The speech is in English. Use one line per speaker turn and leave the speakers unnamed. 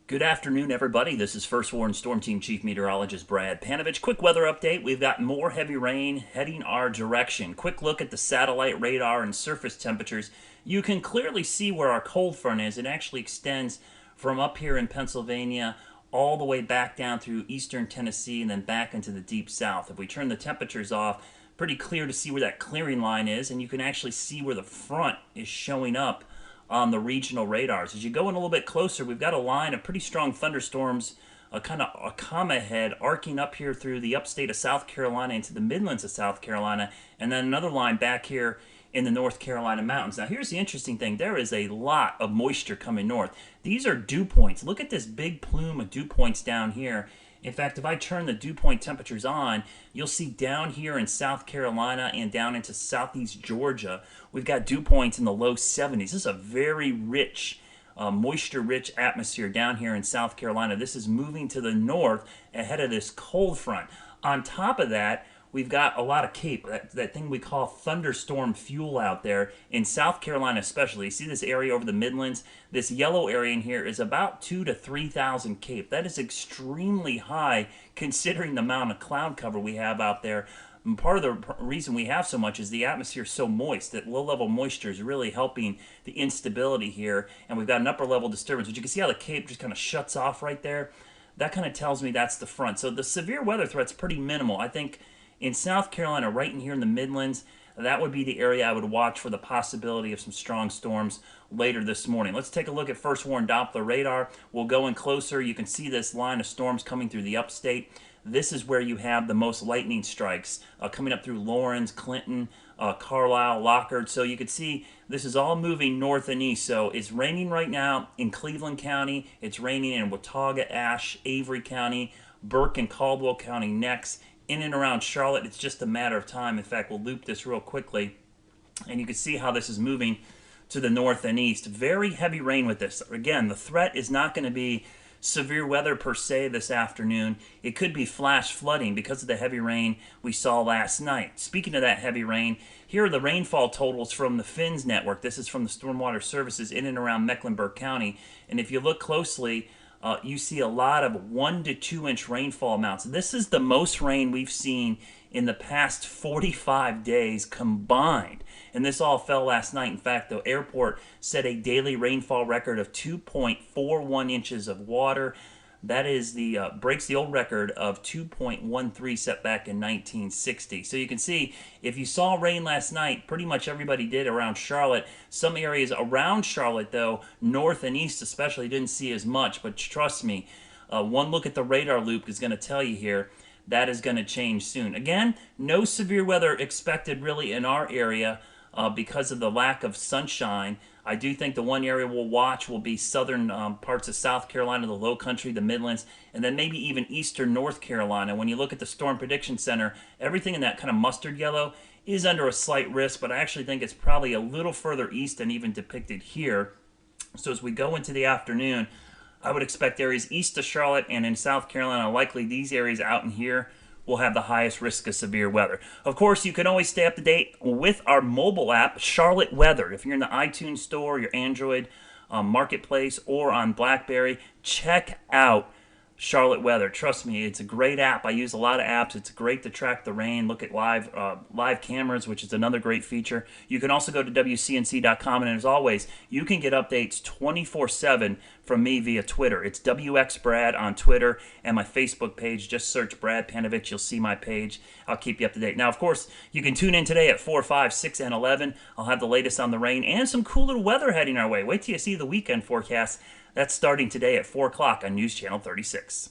Good afternoon, everybody. This is First Warn Storm Team Chief Meteorologist Brad Panovich. Quick weather update. We've got more heavy rain heading our direction. Quick look at the satellite radar and surface temperatures. You can clearly see where our cold front is. It actually extends from up here in Pennsylvania all the way back down through eastern Tennessee and then back into the deep south. If we turn the temperatures off, pretty clear to see where that clearing line is, and you can actually see where the front is showing up on the regional radars. As you go in a little bit closer, we've got a line of pretty strong thunderstorms, kind of a comma head arcing up here through the upstate of South Carolina into the Midlands of South Carolina, and then another line back here in the North Carolina mountains. Now here's the interesting thing. There is a lot of moisture coming north. These are dew points. Look at this big plume of dew points down here. In fact, if I turn the dew point temperatures on, you'll see down here in South Carolina and down into southeast Georgia, we've got dew points in the low 70s. This is a very rich, moisture-rich atmosphere down here in South Carolina. This is moving to the north ahead of this cold front. On top of that, we've got a lot of CAPE, that thing we call thunderstorm fuel out there in South Carolina especially. You see this area over the Midlands? This yellow area in here is about 2,000 to 3,000 CAPE. That is extremely high considering the amount of cloud cover we have out there. And part of the reason we have so much is the atmosphere is so moist that low-level moisture is really helping the instability here. And we've got an upper-level disturbance. But you can see how the CAPE just kind of shuts off right there. That kind of tells me that's the front. So the severe weather threat's pretty minimal. I think in South Carolina, right in here in the Midlands, that would be the area I would watch for the possibility of some strong storms later this morning. Let's take a look at First Warn Doppler radar. We'll go in closer. You can see this line of storms coming through the upstate. This is where you have the most lightning strikes coming up through Lawrence, Clinton, Carlisle, Lockhart. So you can see this is all moving north and east. So it's raining right now in Cleveland County. It's raining in Watauga, Ashe, Avery County, Burke and Caldwell County next. In and around Charlotte, it's just a matter of time. In fact, we'll loop this real quickly, and you can see how this is moving to the north and east. Very heavy rain with this. Again, the threat is not going to be severe weather per se this afternoon. It could be flash flooding because of the heavy rain we saw last night. Speaking of that heavy rain, here are the rainfall totals from the FINS network. This is from the Stormwater Services in and around Mecklenburg County, and if you look closely, you see a lot of 1 to 2 inch rainfall amounts. This is the most rain we've seen in the past 45 days combined. And this all fell last night. In fact, the airport set a daily rainfall record of 2.41 inches of water. That is breaks the old record of 2.13 set back in 1960. So you can see, if you saw rain last night, pretty much everybody did around Charlotte. Some areas around Charlotte, though, north and east especially, didn't see as much. But trust me, one look at the radar loop is going to tell you here that is going to change soon. Again, no severe weather expected really in our area because of the lack of sunshine. I do think the one area we'll watch will be southern parts of South Carolina, the low country, the Midlands, and then maybe even eastern North Carolina. When you look at the Storm Prediction Center, everything in that kind of mustard yellow is under a slight risk, but I actually think it's probably a little further east than even depicted here. So as we go into the afternoon, I would expect areas east of Charlotte and in South Carolina, likely these areas out in here, will have the highest risk of severe weather. Of course, you can always stay up to date with our mobile app, Charlotte Weather. If you're in the iTunes store, your Android marketplace, or on BlackBerry, check out Charlotte Weather. Trust me, it's a great app. I use a lot of apps. It's great to track the rain, look at live cameras, which is another great feature. You can also go to WCNC.com, and as always, you can get updates 24/7 from me via Twitter. It's wxbrad on Twitter, and my Facebook page. Just search Brad Panovich. You'll see my page. I'll keep you up to date. Now, of course, you can tune in today at 4, 5, 6, and 11. I'll have the latest on the rain and some cool little weather heading our way. Wait till you see the weekend forecast. That's starting today at 4 o'clock on News Channel 36.